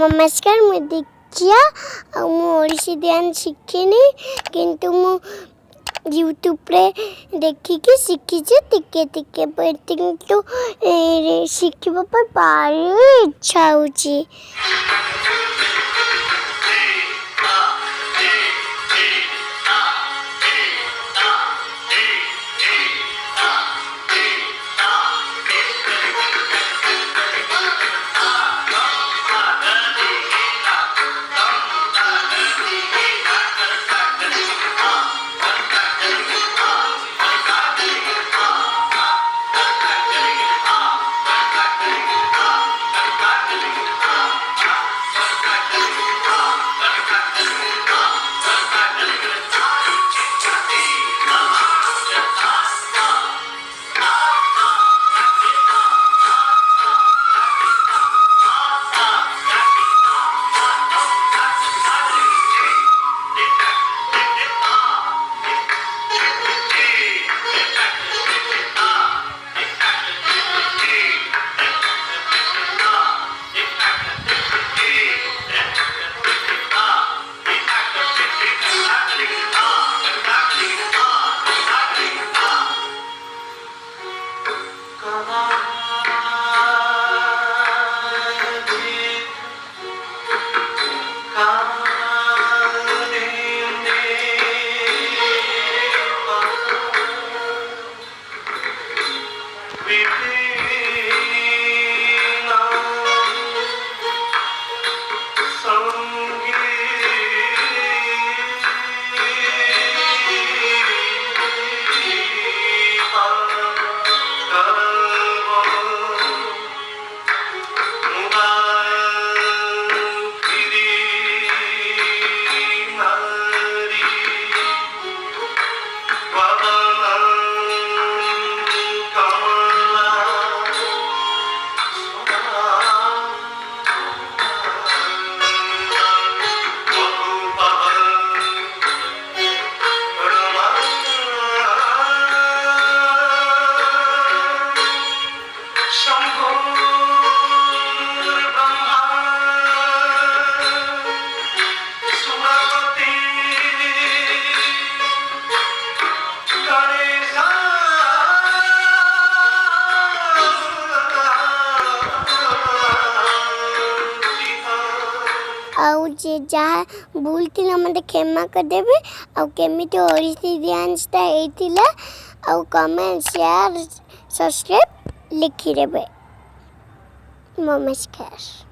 नमस्कार मु दीक्षा ओडिसी डांस शिखिनी किंतु मु यूट्यूब रे देखिकी शिखी टिके टिके किंतु शिखिबा पर भारी इच्छा होची। जे जहाँ भूल थी मत क्षमा करदेवे आमती ओडिसी डांसटा होता कमेंट शेयर सब्सक्राइब लिखिदेवे। नमस्कार।